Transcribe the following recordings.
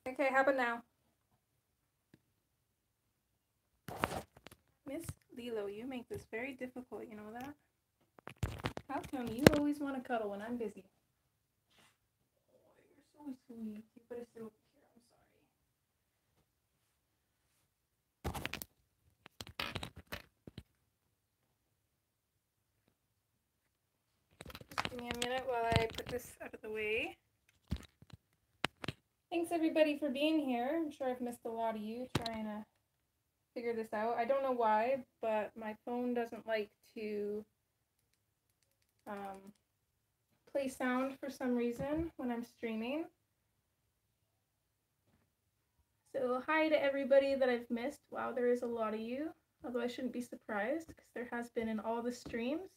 Okay, how about now? Miss Lilo, you make this very difficult, you know that? How come you always want to cuddle when I'm busy? Oh, you're so sweet. You better sit over here, I'm sorry. Just give me a minute while I put this out of the way. Thanks everybody for being here. I'm sure I've missed a lot of you trying to figure this out. I don't know why, but my phone doesn't like to play sound for some reason when I'm streaming. So hi to everybody that I've missed. Wow, there is a lot of you, although I shouldn't be surprised because there has been in all the streams.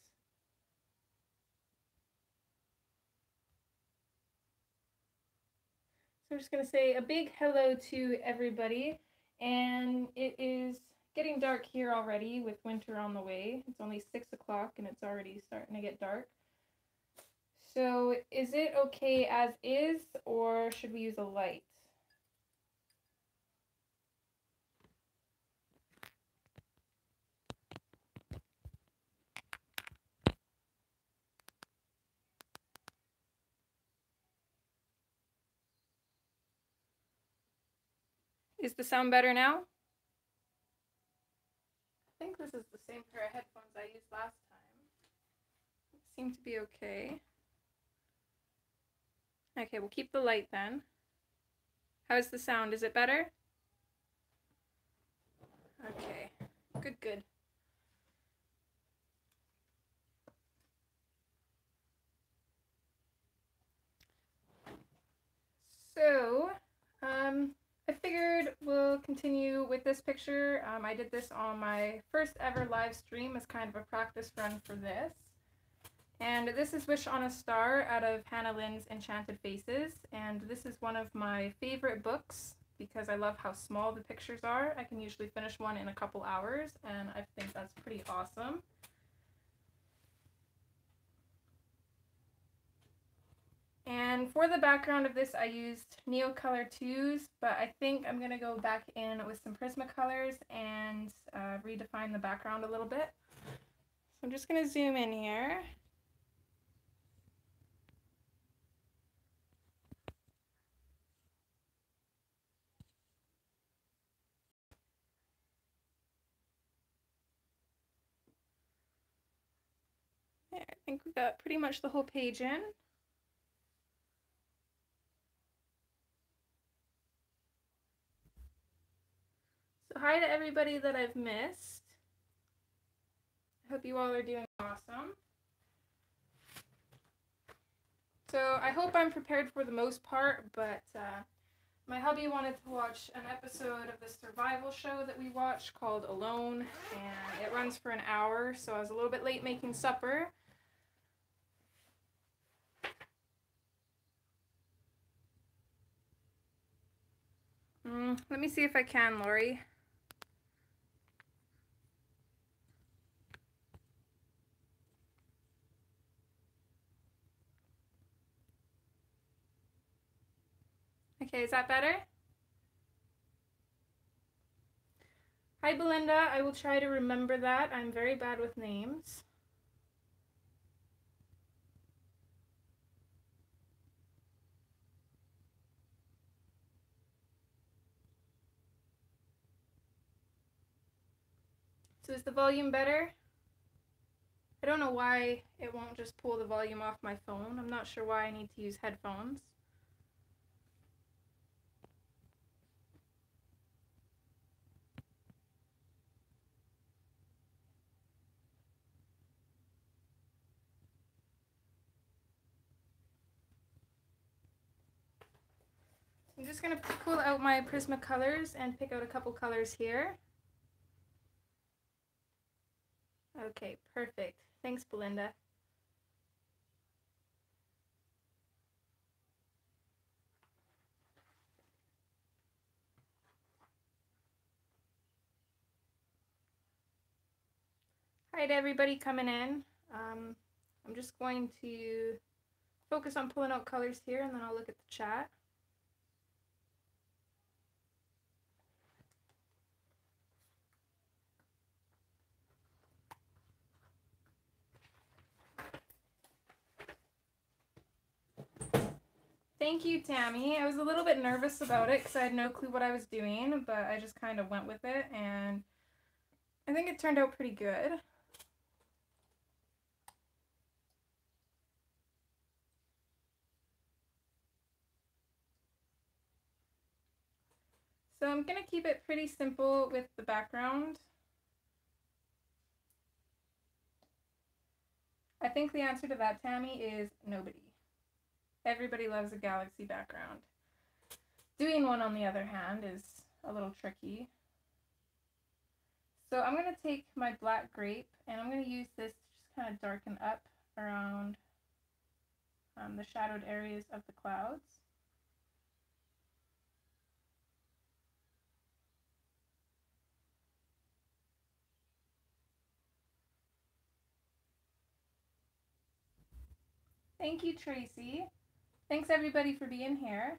So I'm just going to say a big hello to everybody, and it is getting dark here already with winter on the way. It's only 6 o'clock and it's already starting to get dark. So is it okay as is, or should we use a light? Is the sound better now? I think this is the same pair of headphones I used last time. It seemed to be okay. Okay, we'll keep the light then. How's the sound? Is it better? Okay, good, good. So, I figured we'll continue with this picture. I did this on my first ever live stream as kind of a practice run for this. And this is Wish on a Star out of Hannah Lynn's Enchanted Faces. And this is one of my favorite books because I love how small the pictures are. I can usually finish one in a couple hours, and I think that's pretty awesome. And for the background of this, I used Neocolor 2s, but I think I'm going to go back in with some Prismacolors and redefine the background a little bit. So I'm just going to zoom in here. There, I think we've got pretty much the whole page in. So hi to everybody that I've missed. I hope you all are doing awesome. So I hope I'm prepared for the most part, but my hubby wanted to watch an episode of the survival show that we watch called Alone, and it runs for an hour, so I was a little bit late making supper. Let me see if I can, Lori. Okay, is that better? Hi, Belinda. I will try to remember that. I'm very bad with names. So is the volume better? I don't know why it won't just pull the volume off my phone. I'm not sure why I need to use headphones. I'm just going to pull out my Prismacolors and pick out a couple colors here. Okay, perfect. Thanks, Belinda. Hi to everybody coming in. I'm just going to focus on pulling out colors here, and then I'll look at the chat. Thank you, Tammy. I was a little bit nervous about it because I had no clue what I was doing, but I just kind of went with it, and I think it turned out pretty good. So I'm going to keep it pretty simple with the background. I think the answer to that, Tammy, is nobody. Everybody loves a galaxy background. Doing one, on the other hand, is a little tricky. So I'm going to take my black grape and I'm going to use this to just kind of darken up around the shadowed areas of the clouds. Thank you, Tracy. Thanks everybody for being here.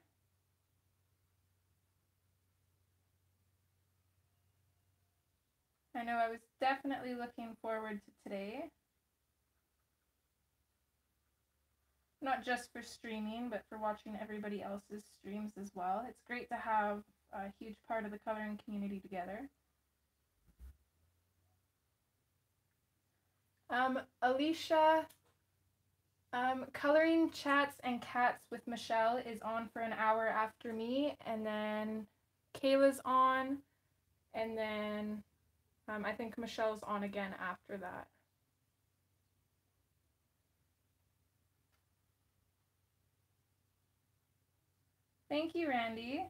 I know I was definitely looking forward to today. Not just for streaming, but for watching everybody else's streams as well. It's great to have a huge part of the coloring community together. Alicia, coloring chats and cats with Michelle is on for an hour after me, and then Kayla's on, and then I think Michelle's on again after that. Thank you, Randy.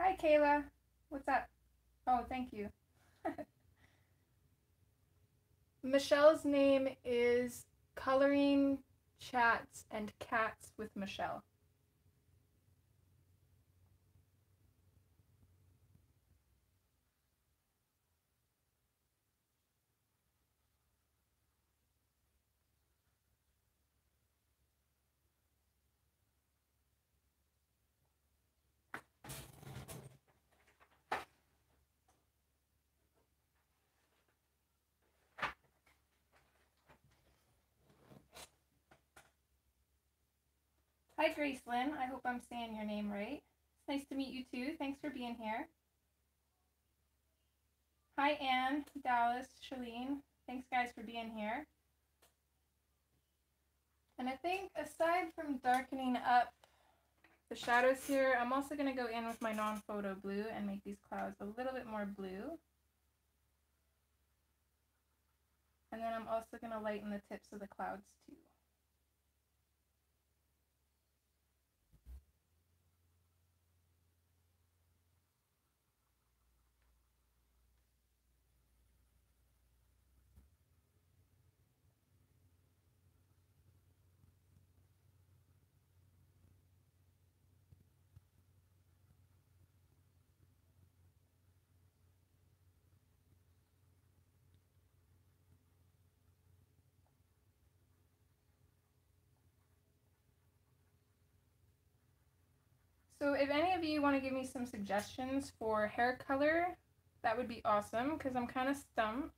Hi, Kayla. What's up? Oh, thank you. Michelle's name is Coloring Chats and Cats with Michelle. Hi, Gracelyn. I hope I'm saying your name right. It's nice to meet you too. Thanks for being here. Hi, Anne, Dallas, Shalene. Thanks, guys, for being here. And I think aside from darkening up the shadows here, I'm also going to go in with my non-photo blue and make these clouds a little bit more blue. And then I'm also going to lighten the tips of the clouds too. So if any of you want to give me some suggestions for hair color, that would be awesome because I'm kind of stumped.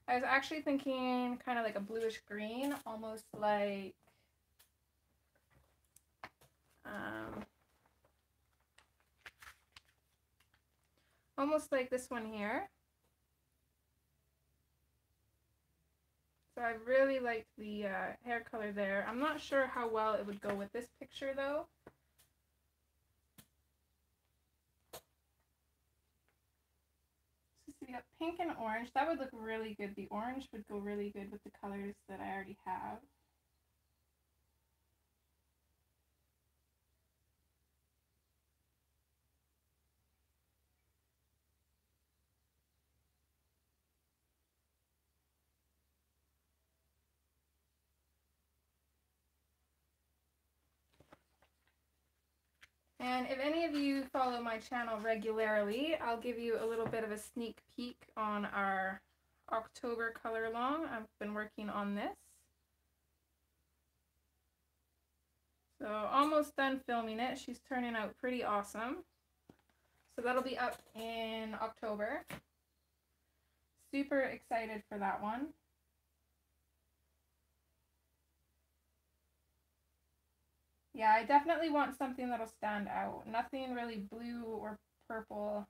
I was actually thinking kind of like a bluish green, almost like this one here. So I really like the hair color there. I'm not sure how well it would go with this picture though. So we got pink and orange. That would look really good. The orange would go really good with the colors that I already have. And if any of you follow my channel regularly, I'll give you a little bit of a sneak peek on our October color along. I've been working on this. So almost done filming it. She's turning out pretty awesome. So that'll be up in October. Super excited for that one. Yeah, I definitely want something that'll stand out. Nothing really blue or purple,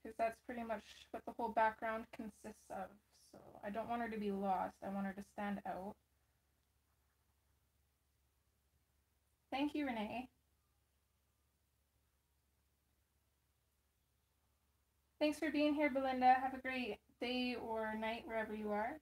because that's pretty much what the whole background consists of. So I don't want her to be lost. I want her to stand out. Thank you, Renee. Thanks for being here, Belinda. Have a great day or night wherever you are.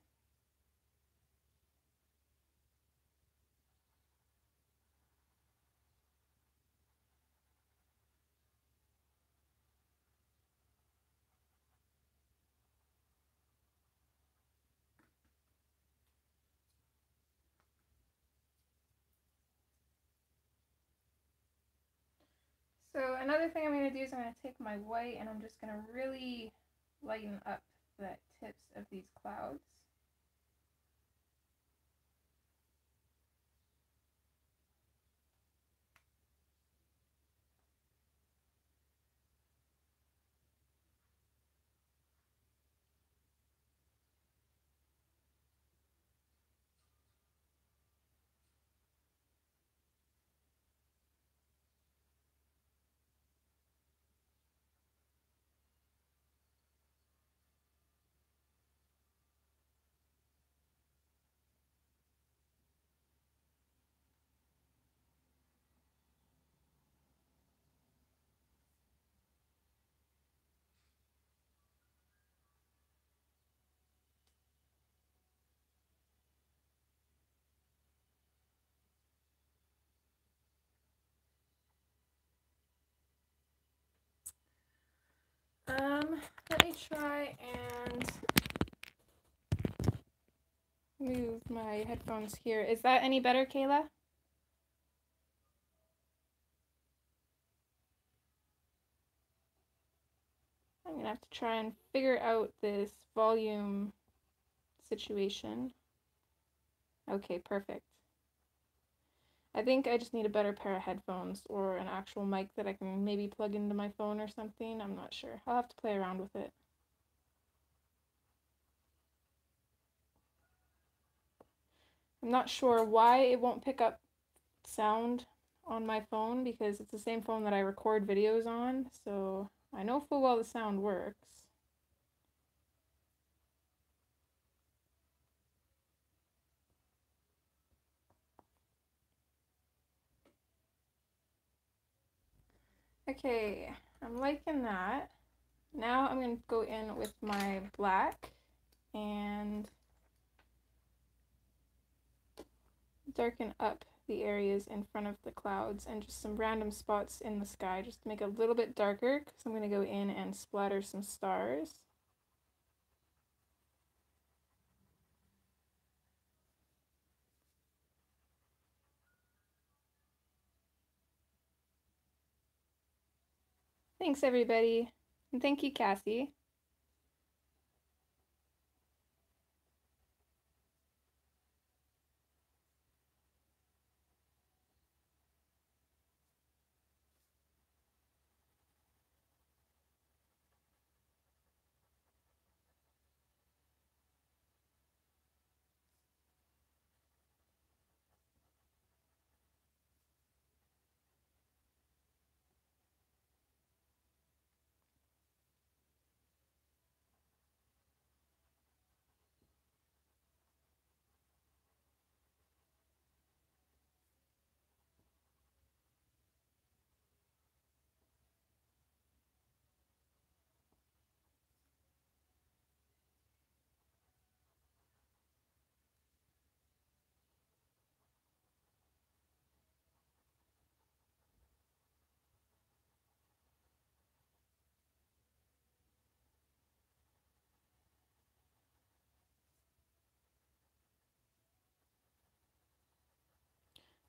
So another thing I'm going to do is I'm going to take my white and I'm just going to really lighten up the tips of these clouds. Let me try and move my headphones here. Is that any better, Kayla? I'm gonna have to try and figure out this volume situation. Okay, perfect. I think I just need a better pair of headphones or an actual mic that I can maybe plug into my phone or something. I'm not sure. I'll have to play around with it. I'm not sure why it won't pick up sound on my phone, because it's the same phone that I record videos on, so I know full well the sound works. Okay, I'm liking that. Now I'm going to go in with my black and darken up the areas in front of the clouds and just some random spots in the sky just to make it a little bit darker, because I'm going to go in and splatter some stars. Thanks everybody, and thank you, Cassie.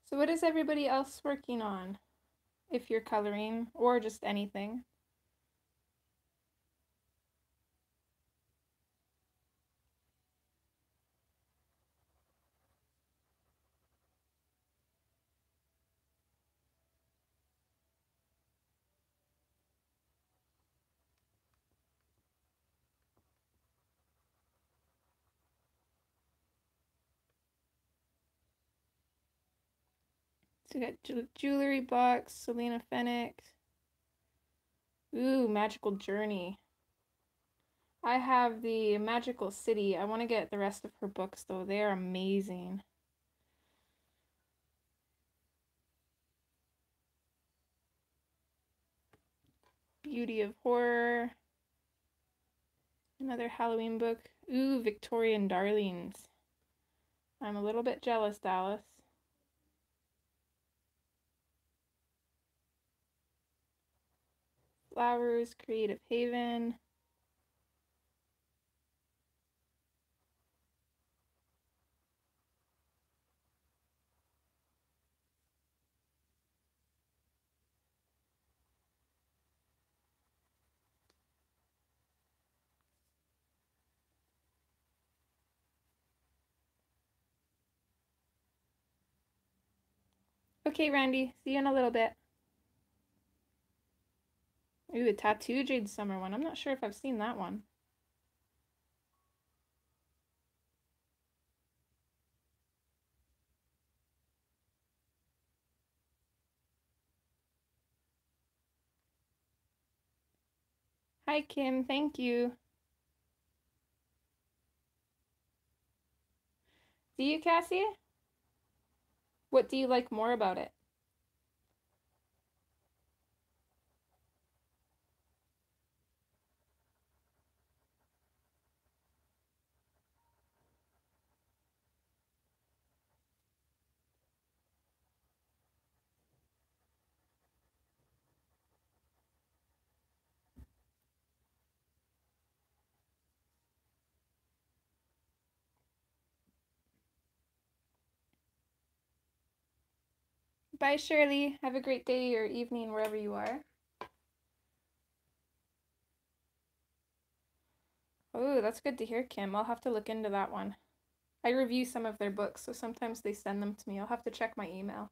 So what is everybody else working on, if you're coloring, or just anything? So we got jewelry box, Selena Fennec. Ooh, Magical Journey. I have the Magical City. I want to get the rest of her books though. They're amazing. Beauty of Horror. Another Halloween book. Ooh, Victorian Darlings. I'm a little bit jealous, Dallas. Flowers, Creative Haven. Okay, Randy, see you in a little bit. Ooh, a Tattoo Jade Summer one. I'm not sure if I've seen that one. Hi, Kim. Thank you. Do you, Cassie? What do you like more about it? Bye, Shirley. Have a great day or evening wherever you are. Oh, that's good to hear, Kim. I'll have to look into that one. I review some of their books, so sometimes they send them to me. I'll have to check my email.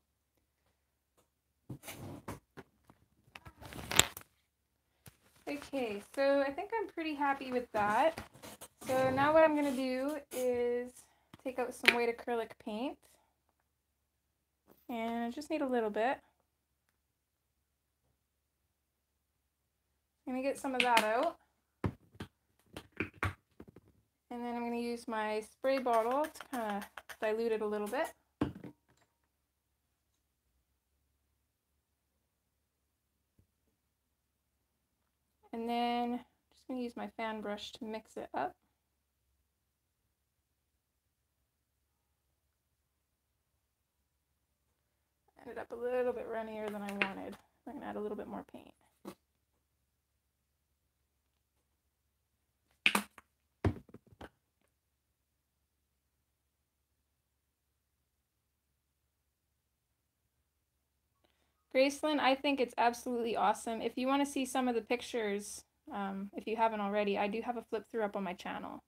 Okay, so I think I'm pretty happy with that. So now what I'm going to do is take out some white acrylic paint. And I just need a little bit. I'm going to get some of that out. And then I'm going to use my spray bottle to kind of dilute it a little bit. And then I'm just going to use my fan brush to mix it up. Ended up a little bit runnier than I wanted. I'm going to add a little bit more paint. Gracelyn, I think it's absolutely awesome. If you want to see some of the pictures, if you haven't already, I do have a flip through up on my channel.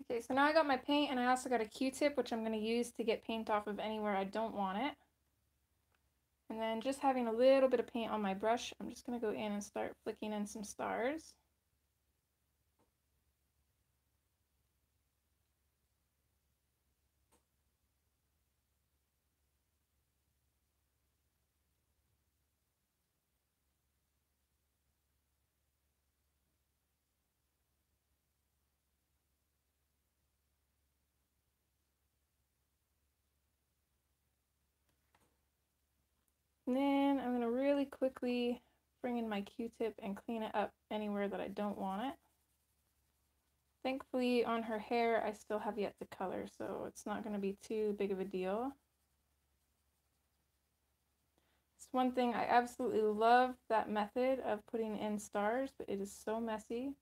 Okay, so now I got my paint, and I also got a Q-tip, which I'm going to use to get paint off of anywhere I don't want it. And then just having a little bit of paint on my brush, I'm just going to go in and start flicking in some stars. And then I'm going to really quickly bring in my Q-tip and clean it up anywhere that I don't want it. Thankfully, on her hair, I still have yet to color, so it's not going to be too big of a deal. It's one thing I absolutely love, that method of putting in stars, but it is so messy.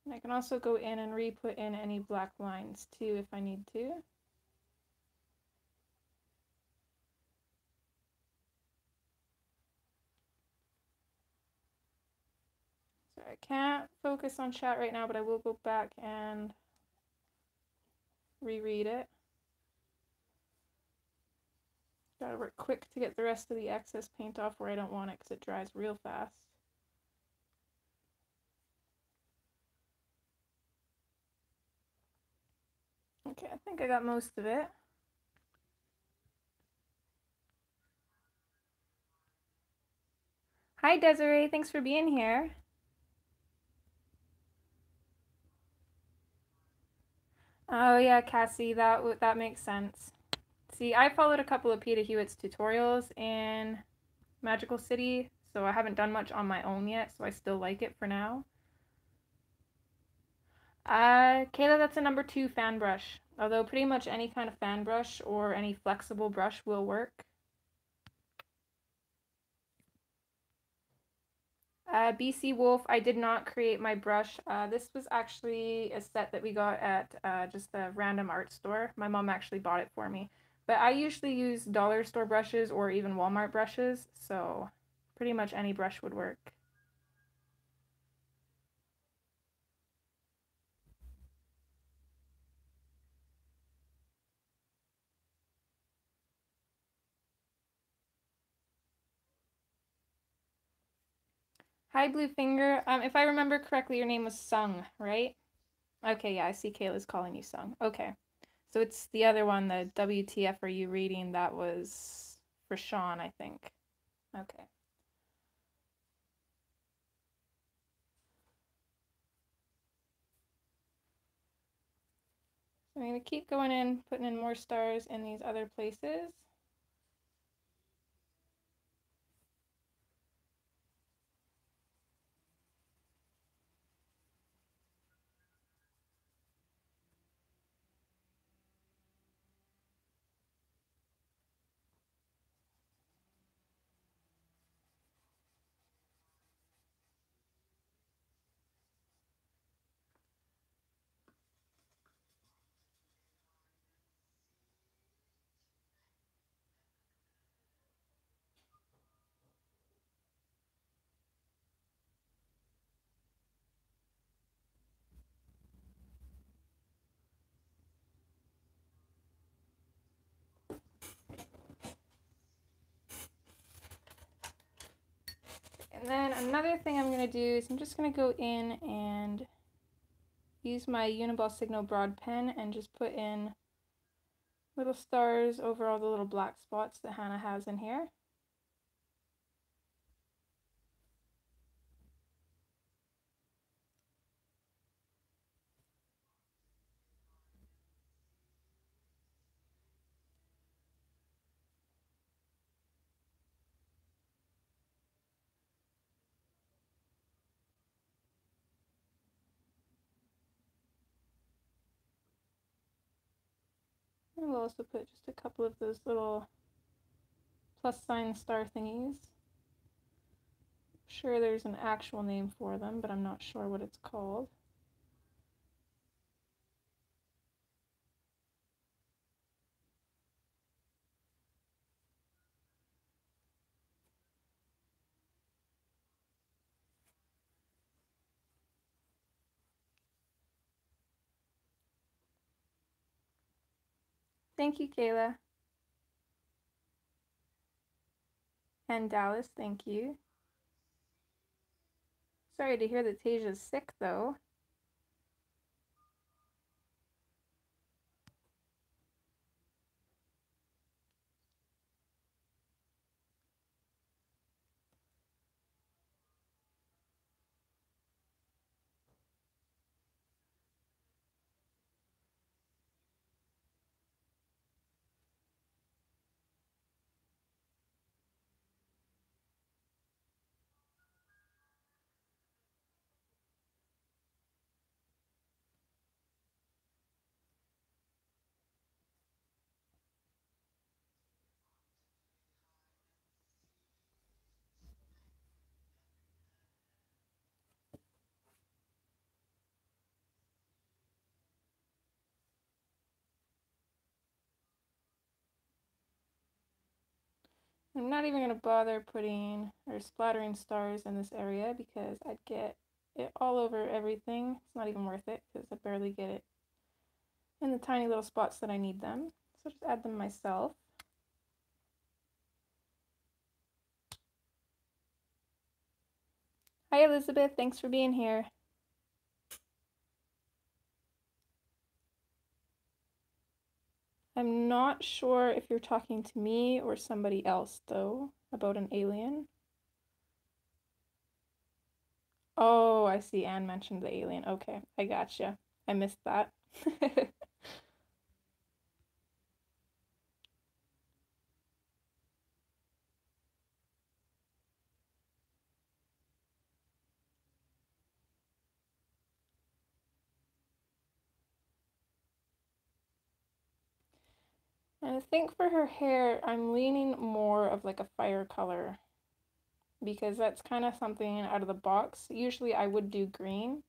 And I can also go in and re-put in any black lines too if I need to. So I can't focus on chat right now, but I will go back and reread it. Gotta work quick to get the rest of the excess paint off where I don't want it because it dries real fast. Okay, I think I got most of it. Hi Desiree, thanks for being here. Oh yeah, Cassie, that makes sense. See, I followed a couple of Peter Hewitt's tutorials in Magical City, so I haven't done much on my own yet, so I still like it for now. Kayla, that's a number 2 fan brush. Although pretty much any kind of fan brush or any flexible brush will work. BC Wolf, I did not create my brush. This was actually a set that we got at just a random art store. My mom actually bought it for me. But I usually use dollar store brushes or even Walmart brushes, so pretty much any brush would work. Hi, Bluefinger. If I remember correctly, your name was Sung, right? Okay, yeah, I see Kayla's calling you Sung. Okay. So it's the other one, the WTF are you reading? That was for Sean, I think. Okay. So I'm going to keep going in, putting in more stars in these other places. And then another thing I'm going to do is I'm just going to go in and use my Uniball Signal broad pen and just put in little stars over all the little black spots that Hannah has in here. And we'll also put just a couple of those little plus sign star thingies. Sure, there's an actual name for them, but I'm not sure what it's called. Thank you, Kayla. And Dallas, thank you. Sorry to hear that Tasia's sick, though. I'm not even going to bother putting or splattering stars in this area because I'd get it all over everything. It's not even worth it because I barely get it in the tiny little spots that I need them. So just add them myself. Hi Elizabeth, thanks for being here. I'm not sure if you're talking to me or somebody else though about an alien. Oh, I see. Anne mentioned the alien. Okay, I gotcha. I missed that. And I think for her hair, I'm leaning more of like a fire color because that's kind of something out of the box. Usually I would do green,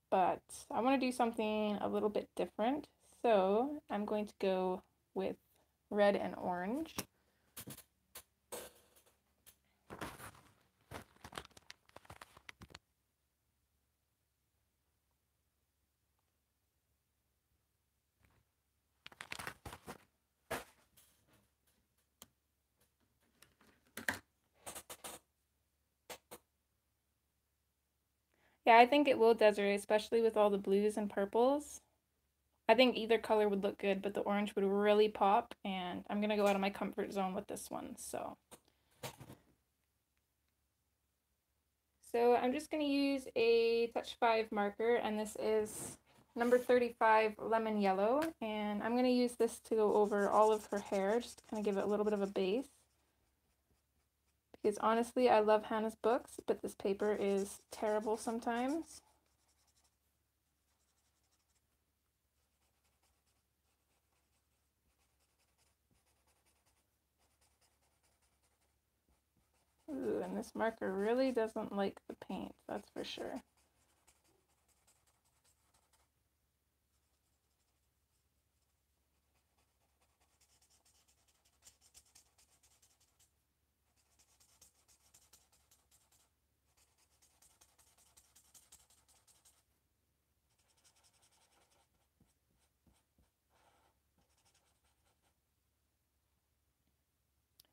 but I want to do something a little bit different. So I'm going to go with red and orange. Yeah, I think it will, Desiree, especially with all the blues and purples. I think either color would look good, but the orange would really pop, and I'm gonna go out of my comfort zone with this one, so. So I'm just gonna use a Touch 5 marker, and this is number 35 Lemon Yellow, and I'm gonna use this to go over all of her hair, just to kind of give it a little bit of a base. Because honestly, I love Hannah's books, but this paper is terrible sometimes. Ooh, and this marker really doesn't like the paint, that's for sure.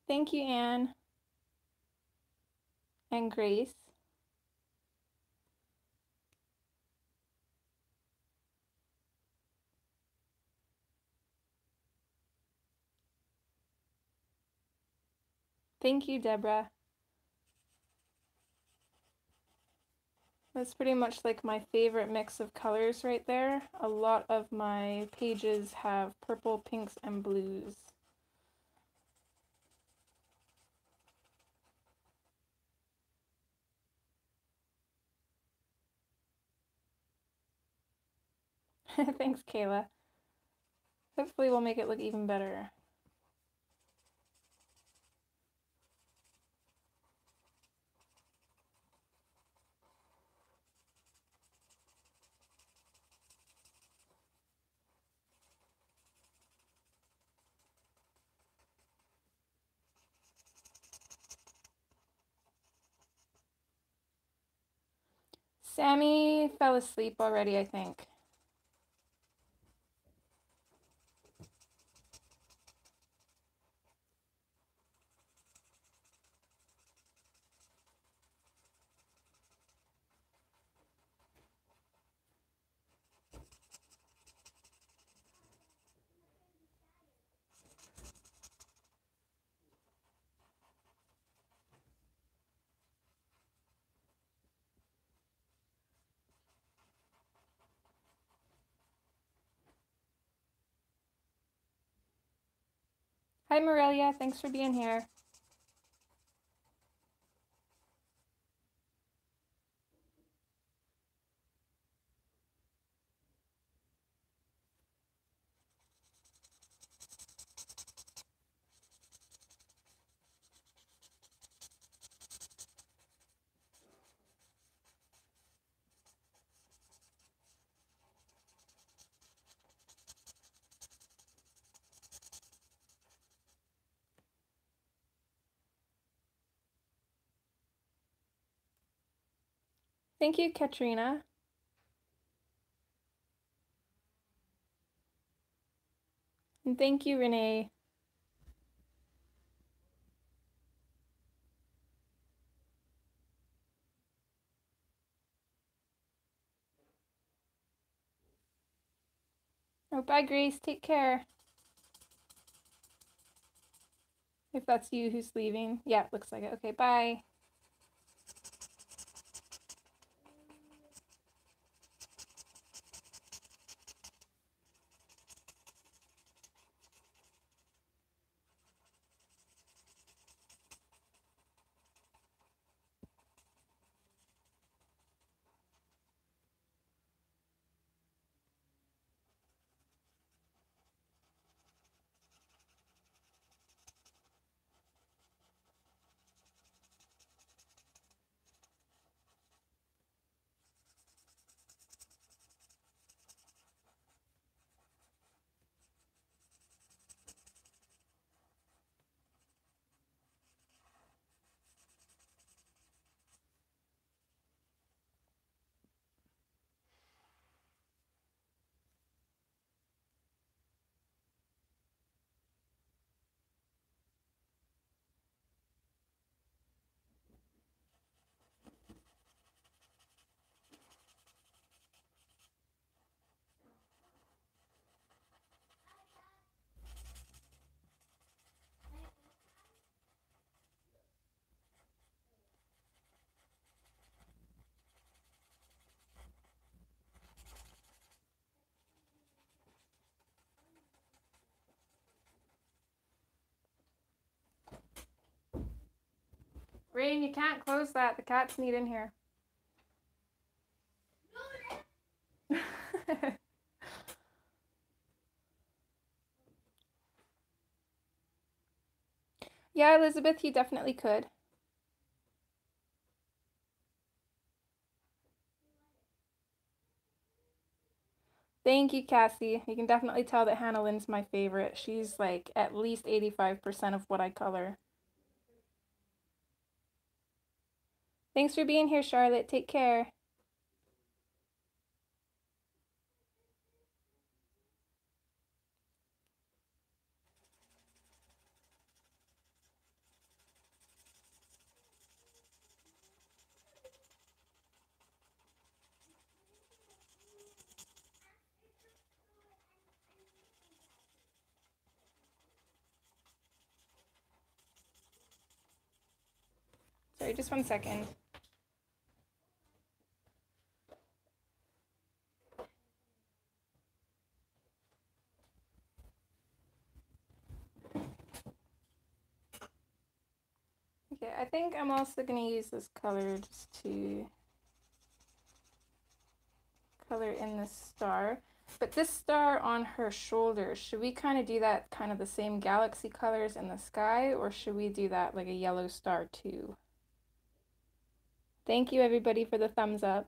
Thank you, Anne and Grace. Thank you, Deborah. That's pretty much like my favorite mix of colors right there. A lot of my pages have purple, pinks, and blues. Thanks, Kayla. Hopefully we'll make it look even better. Sammy fell asleep already, I think. Hi, Morelia. Thanks for being here. Thank you, Katrina. And thank you, Renee. Oh, bye, Grace. Take care. If that's you who's leaving. Yeah, it looks like it. Okay, bye. Rain, you can't close that. The cats need in here. Yeah, Elizabeth, you definitely could. Thank you, Cassie. You can definitely tell that Hannah Lynn's my favorite. She's like at least 85% of what I color. Thanks for being here, Charlotte. Take care. Sorry, just 1 second. Okay, I think I'm also going to use this color just to color in this star. But this star on her shoulder, should we kind of do that kind of the same galaxy colors in the sky, or should we do that like a yellow star too? Thank you, everybody, for the thumbs up.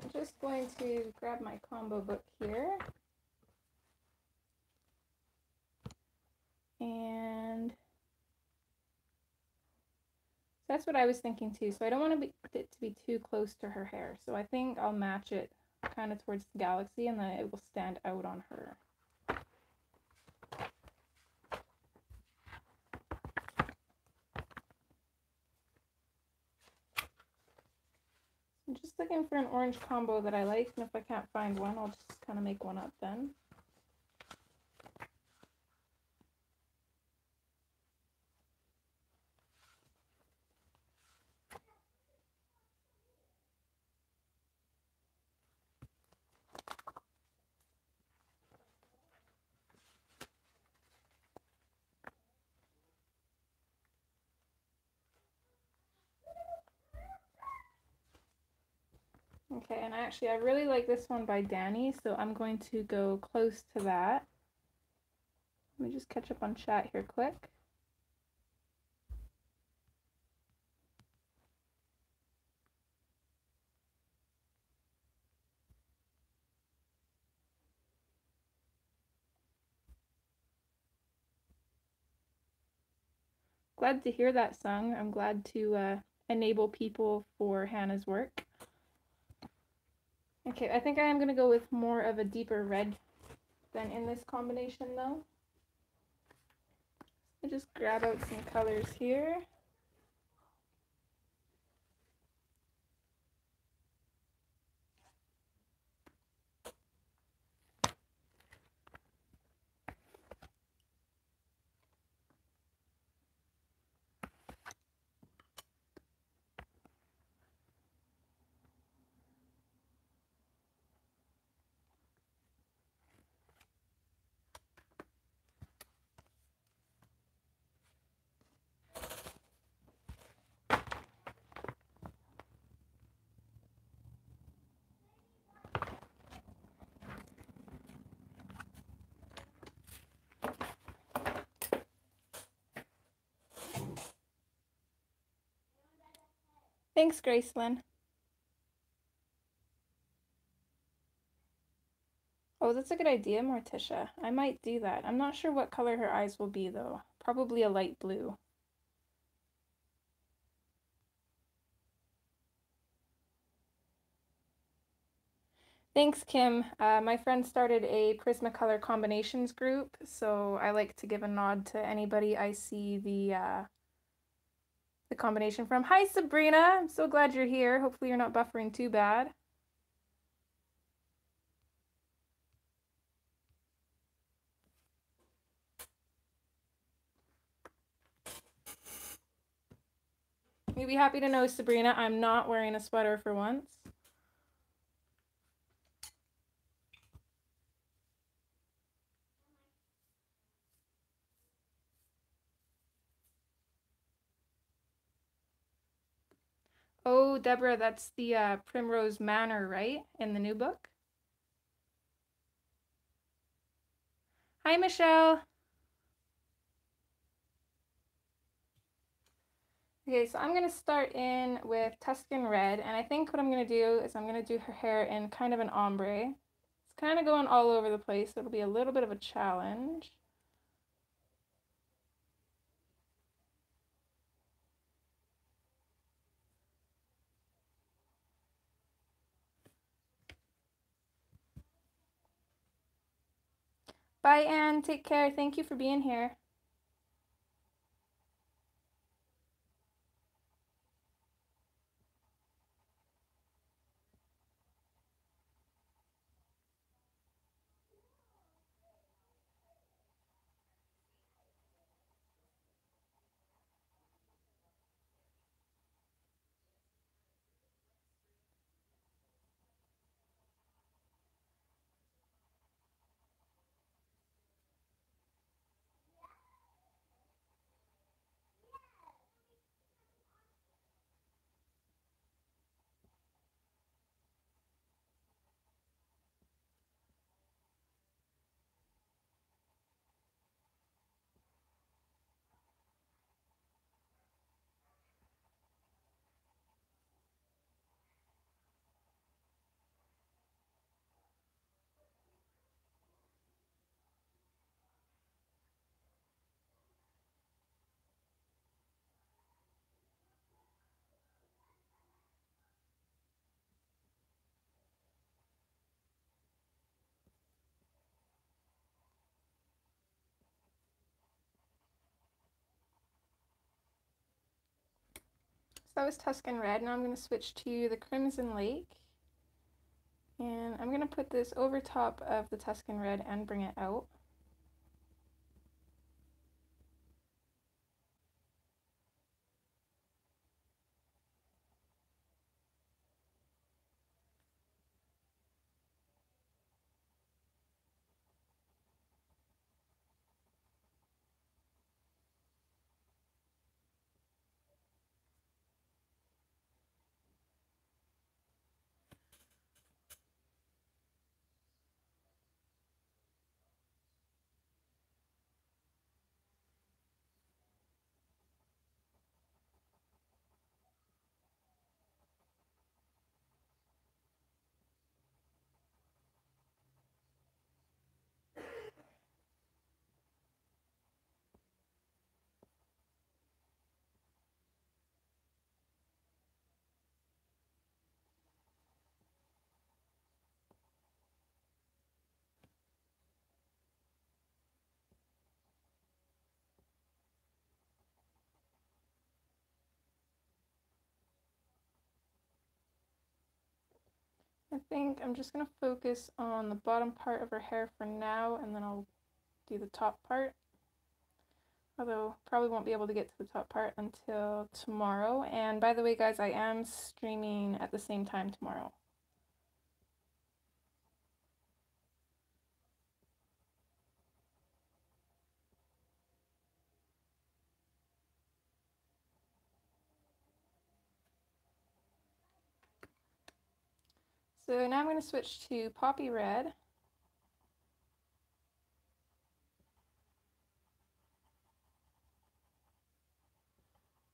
I'm just going to grab my combo book here. And that's what I was thinking too. So I don't want it to be too close to her hair. So I think I'll match it kind of towards the galaxy, and then it will stand out on her. I'm just looking for an orange combo that I like, and if I can't find one, I'll just kind of make one up then. Okay, and I really like this one by Danny, so I'm going to go close to that. Let me just catch up on chat here quick. Glad to hear that sung. I'm glad to enable people for Hannah's work. Okay, I think I am going to go with more of a deeper red than in this combination though. I'll just grab out some colors here. Thanks, Gracelyn. Oh, that's a good idea, Morticia. I might do that. I'm not sure what color her eyes will be, though. Probably a light blue. Thanks, Kim. My friend started a Prismacolor combinations group, so I like to give a nod to anybody I see the combination from. Hi, Sabrina. I'm so glad you're here. Hopefully you're not buffering too bad. You'll be happy to know, Sabrina, I'm not wearing a sweater for once. Oh, Deborah, that's the Primrose Manor, right? In the new book? Hi, Michelle. Okay, so I'm going to start in with Tuscan Red, and I think what I'm going to do is I'm going to do her hair in kind of an ombre. It's kind of going all over the place, so it'll be a little bit of a challenge. Bye, Anne. Take care. Thank you for being here. So that was Tuscan Red. Now I'm going to switch to the Crimson Lake. And I'm going to put this over top of the Tuscan Red and bring it out. I think I'm just going to focus on the bottom part of her hair for now, and then I'll do the top part. Although probably won't be able to get to the top part until tomorrow. And by the way, guys, I am streaming at the same time tomorrow. So now I'm going to switch to Poppy Red.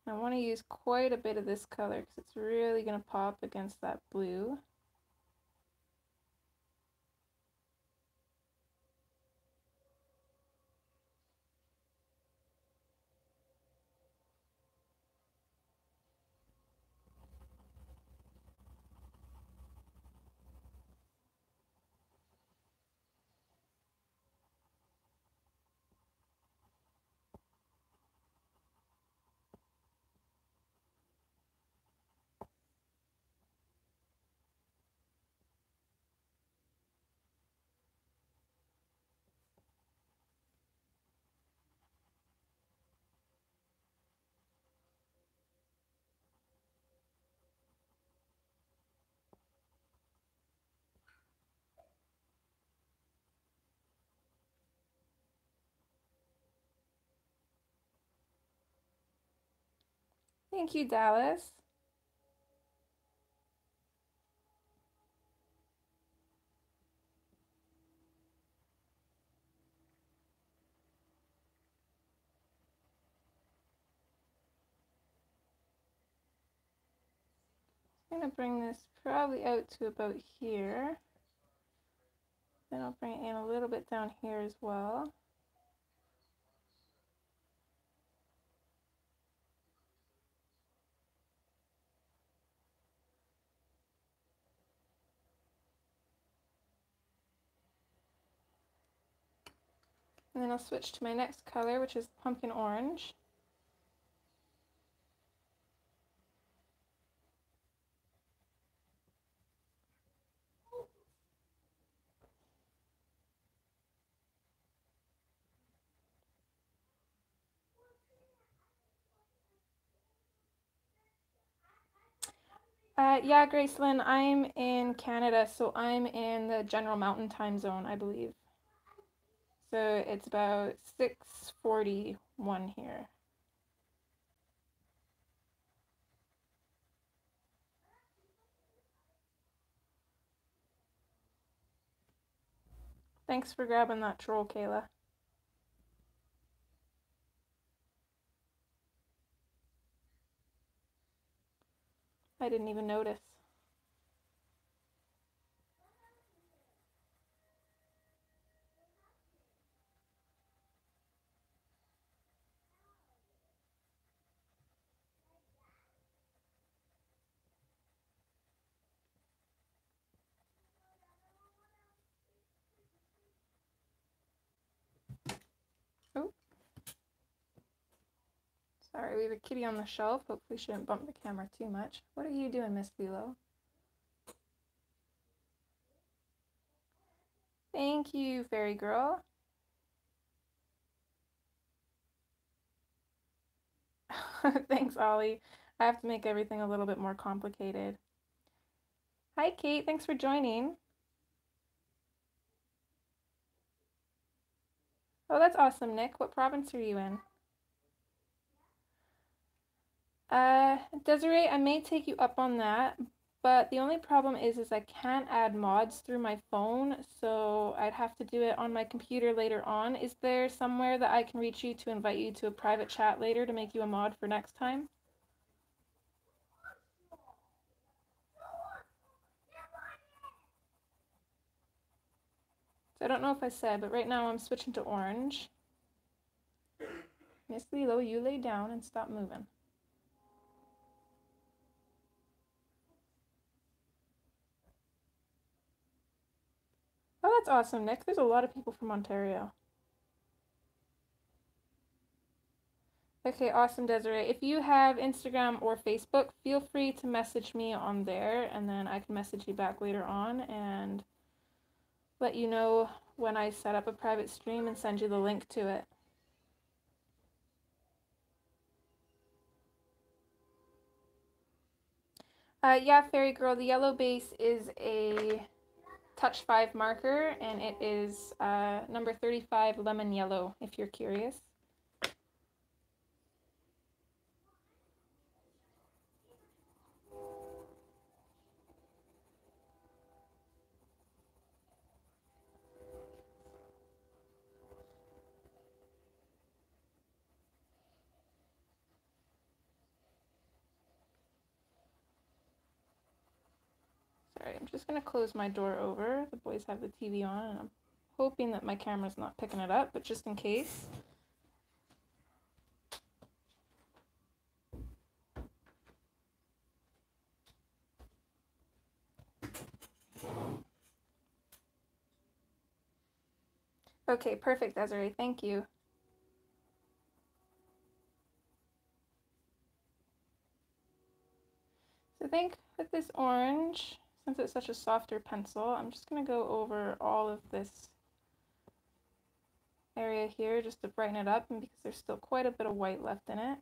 I want to use quite a bit of this color because it's really going to pop against that blue. Thank you, Dallas. I'm going to bring this probably out to about here. Then I'll bring it in a little bit down here as well. And then I'll switch to my next color, which is pumpkin orange. Yeah, Gracelyn, I'm in Canada, so I'm in the General Mountain time zone, I believe. So it's about 6:41 here. Thanks for grabbing that troll, Kayla. I didn't even notice. Oh. Sorry, we have a kitty on the shelf. Hopefully she didn't bump the camera too much. What are you doing, Miss Lilo? Thank you, fairy girl. Thanks, Ollie. I have to make everything a little bit more complicated. Hi, Kate. Thanks for joining. Oh, that's awesome, Nick. What province are you in? Desiree, I may take you up on that, but the only problem is I can't add mods through my phone, so I'd have to do it on my computer later on. Is there somewhere that I can reach you to invite you to a private chat later to make you a mod for next time? So I don't know if I said, but right now I'm switching to orange. Miss Lilo, you lay down and stop moving. Oh, that's awesome, Nick. There's a lot of people from Ontario. Okay, awesome, Desiree. If you have Instagram or Facebook, feel free to message me on there, and then I can message you back later on and let you know when I set up a private stream and send you the link to it. Yeah, Fairy Girl, the yellow base is a Touch 5 marker, and it is number 35 Lemon Yellow, if you're curious. Sorry, I'm just going to close my door over. The boys have the TV on, and I'm hoping that my camera's not picking it up, but just in case. Okay, perfect, Desiree. Thank you. So I think with this orange, since it's such a softer pencil, I'm just going to go over all of this area here just to brighten it up, and because there's still quite a bit of white left in it.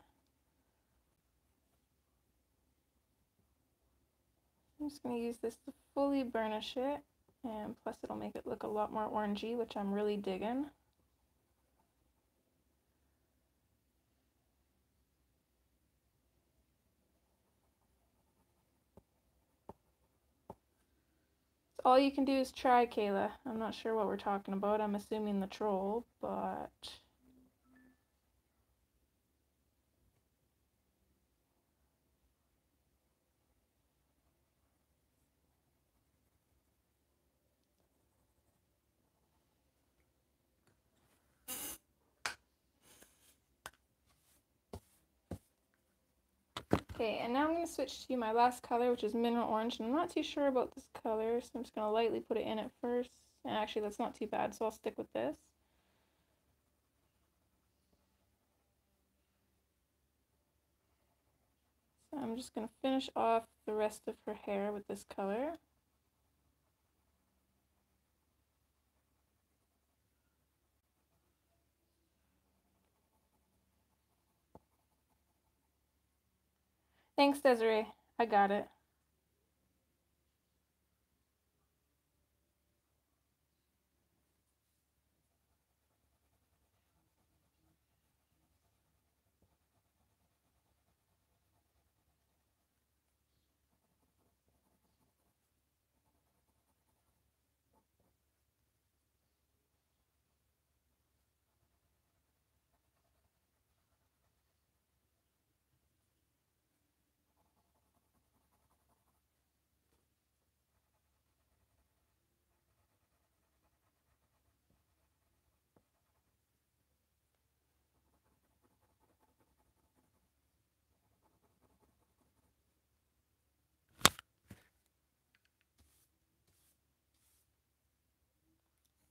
I'm just going to use this to fully burnish it, and plus it'll make it look a lot more orangey, which I'm really digging. So all you can do is try, Kayla. I'm not sure what we're talking about. I'm assuming the troll, but... Okay, and now I'm going to switch to my last color, which is mineral orange. And I'm not too sure about this color, so I'm just going to lightly put it in at first. And actually, that's not too bad, so I'll stick with this. So I'm just going to finish off the rest of her hair with this color. Thanks, Desiree. I got it.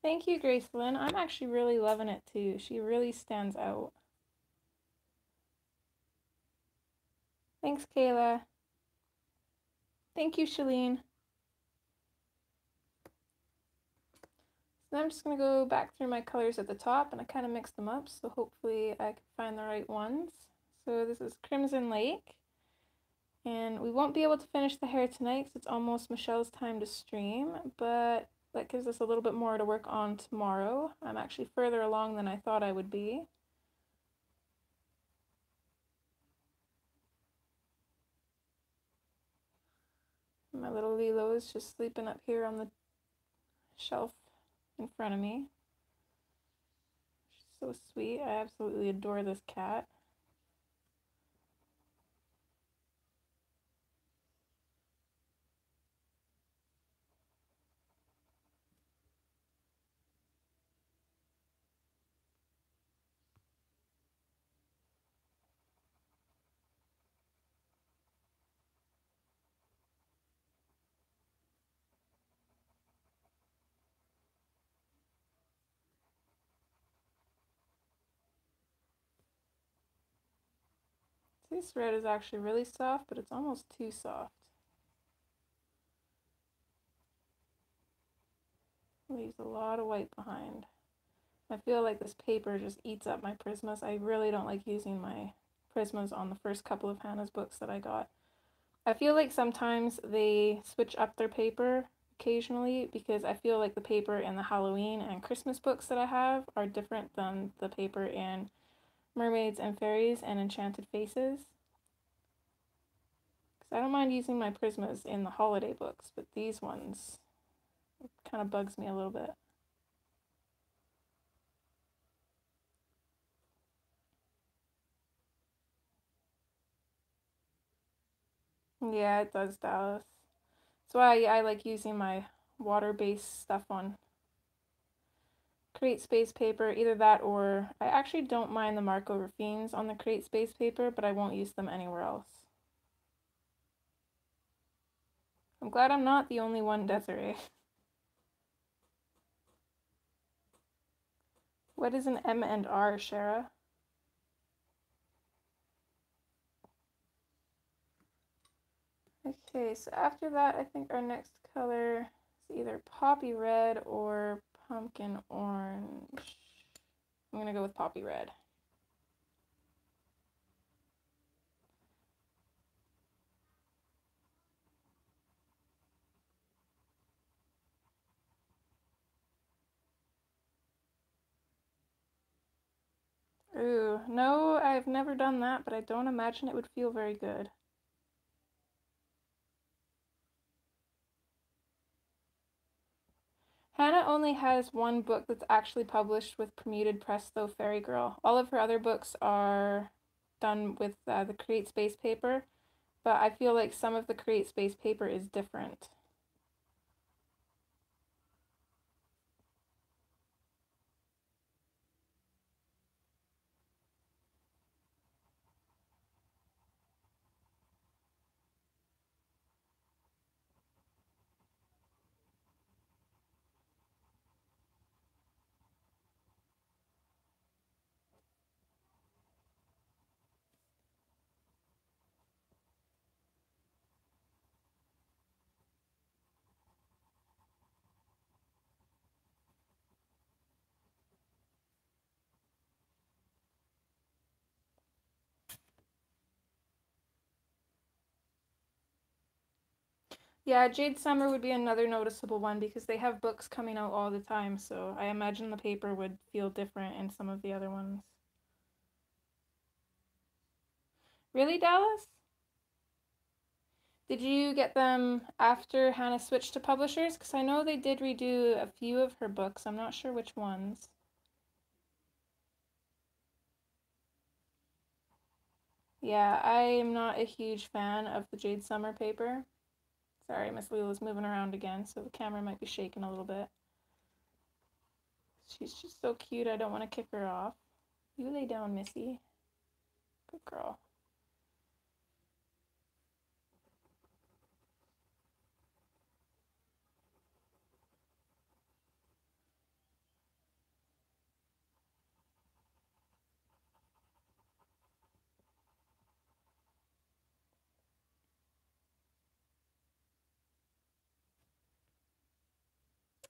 Thank you, Gracelyn. I'm actually really loving it too. She really stands out. Thanks, Kayla. Thank you, Shalene. So I'm just going to go back through my colors at the top, and I kind of mixed them up, so hopefully I can find the right ones. So this is Crimson Lake, and we won't be able to finish the hair tonight because it's almost Michelle's time to stream, but that gives us a little bit more to work on tomorrow. I'm actually further along than I thought I would be. My little Lilo is just sleeping up here on the shelf in front of me. She's so sweet. I absolutely adore this cat. This red is actually really soft, but it's almost too soft. Leaves a lot of white behind. I feel like this paper just eats up my Prismas. I really don't like using my Prismas on the first couple of Hannah's books that I got. I feel like sometimes they switch up their paper occasionally because I feel like the paper in the Halloween and Christmas books that I have are different than the paper in Mermaids and Fairies and Enchanted Faces. Because I don't mind using my Prismas in the holiday books, but these ones, it kind of bugs me a little bit. Yeah, it does, Dallas. That's why I like using my water-based stuff on Create Space paper, either that or I actually don't mind the Marco Raffines on the Create Space paper, but I won't use them anywhere else. I'm glad I'm not the only one, Desiree. What is an M and R, Shara? Okay, so after that, I think our next color is either poppy red or pumpkin orange. I'm gonna go with poppy red. Ooh, no, I've never done that, but I don't imagine it would feel very good. Hannah only has one book that's actually published with Permuted Press, though, Fairy Girl. All of her other books are done with the Create Space paper, but I feel like some of the Create Space paper is different. Yeah, Jade Summer would be another noticeable one because they have books coming out all the time, so I imagine the paper would feel different in some of the other ones. Really, Dallas? Did you get them after Hannah switched to publishers? Because I know they did redo a few of her books. I'm not sure which ones. Yeah, I am not a huge fan of the Jade Summer paper. Sorry, Miss Lula's moving around again, so the camera might be shaking a little bit. She's just so cute, I don't want to kick her off. You lay down, Missy. Good girl.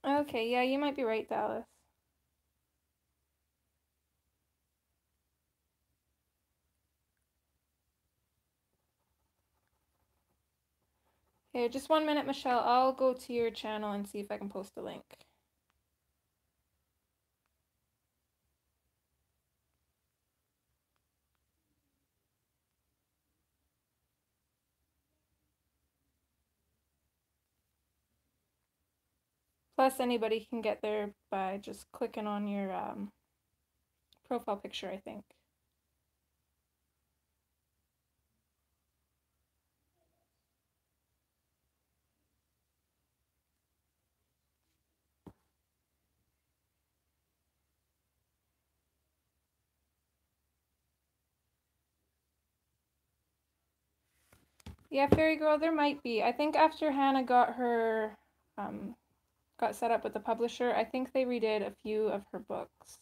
Okay, yeah, you might be right, Dallas. Okay, just 1 minute, Michelle. I'll go to your channel and see if I can post a link. Plus, anybody can get there by just clicking on your profile picture, I think. Yeah, Fairy Girl, there might be. I think after Hannah got her, got set up with the publisher, I think they redid a few of her books.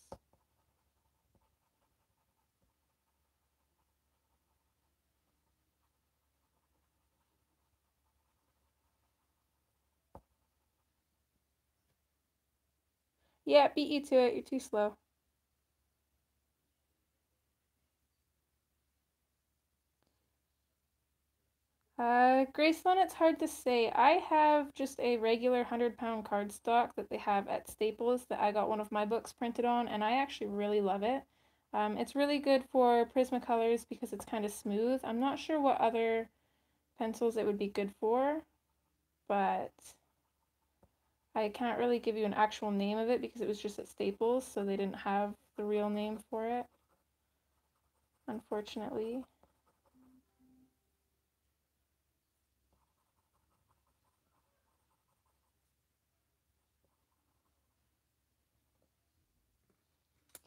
Yeah, beat you to it. You're too slow. Graceland, it's hard to say. I have just a regular 100-pound cardstock that they have at Staples that I got one of my books printed on, and I actually really love it. It's really good for Prismacolors because it's kind of smooth. I'm not sure what other pencils it would be good for, but I can't really give you an actual name of it because it was just at Staples, so they didn't have the real name for it, unfortunately.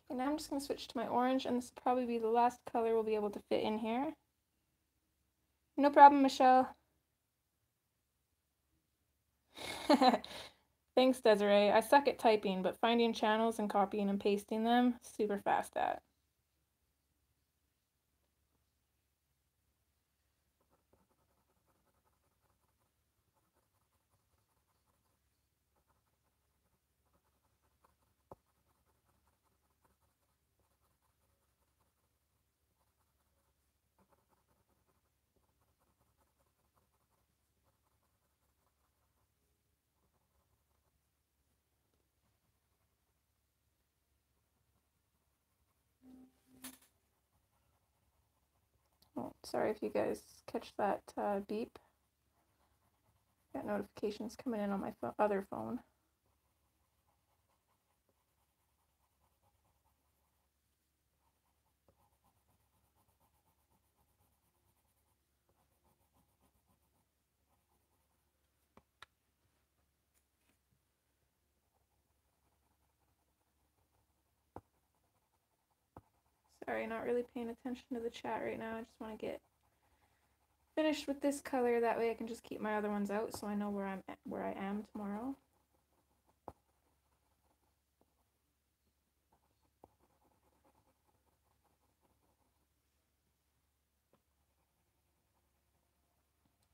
And now I'm just going to switch to my orange, and this will probably be the last color we'll be able to fit in here. No problem, Michelle. Thanks, Desiree. I suck at typing, but finding channels and copying and pasting them, super fast at. Oh, sorry if you guys catch that beep. Got notifications coming in on my other phone. Sorry, not really paying attention to the chat right now. I just want to get finished with this color. That way I can just keep my other ones out so I know where I am tomorrow.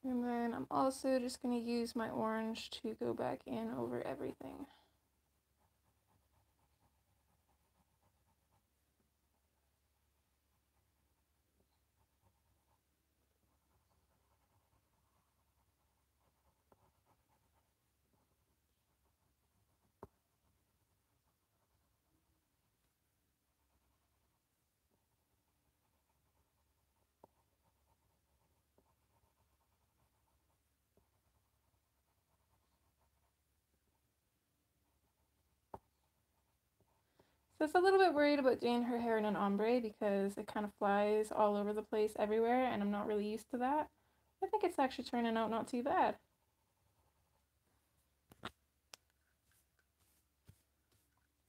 And then I'm also just going to use my orange to go back in over everything. So it's a little bit worried about doing her hair in an ombre because it kind of flies all over the place everywhere, and I'm not really used to that. I think it's actually turning out not too bad.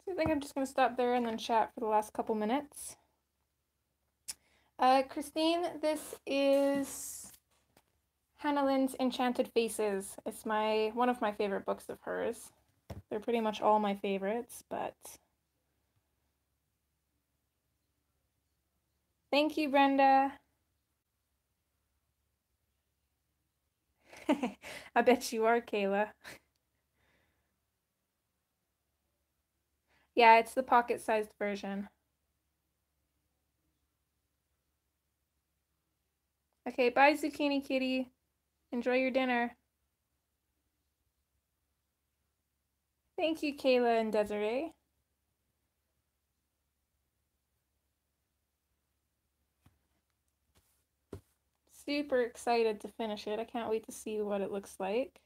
So I think I'm just going to stop there and then chat for the last couple minutes. Christine, this is Hannah Lynn's Enchanted Faces. It's one of my favorite books of hers. They're pretty much all my favorites, but... Thank you, Brenda. I bet you are, Kayla. Yeah, it's the pocket-sized version. Okay, bye, Zucchini Kitty. Enjoy your dinner. Thank you, Kayla and Desiree. Super excited to finish it. I can't wait to see what it looks like.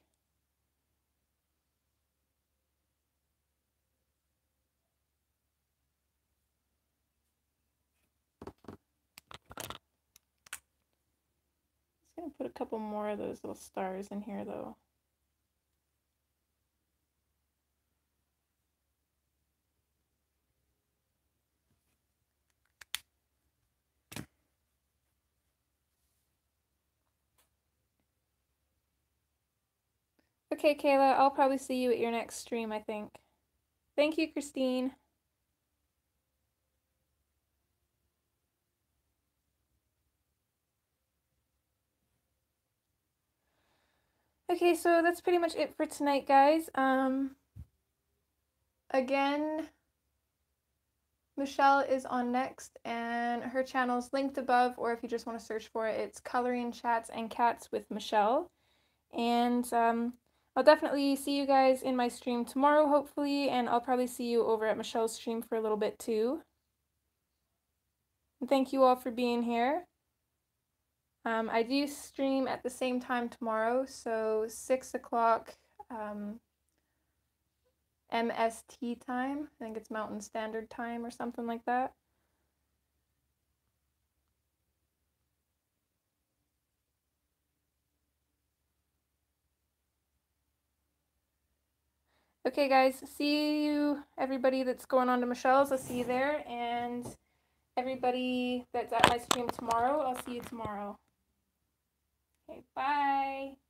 Just gonna put a couple more of those little stars in here though. Okay, Kayla, I'll probably see you at your next stream, I think. Thank you, Christine. Okay, so that's pretty much it for tonight, guys. again, Michelle is on next, and her channel's linked above, or if you just want to search for it, it's Coloring Chats and Cats with Michelle. And I'll definitely see you guys in my stream tomorrow, hopefully, and I'll probably see you over at Michelle's stream for a little bit too. And thank you all for being here. I do stream at the same time tomorrow, so 6 o'clock MST time. I think it's Mountain Standard Time or something like that. Okay guys, see you, everybody that's going on to Michelle's, I'll see you there, and everybody that's at my stream tomorrow, I'll see you tomorrow. Okay, bye!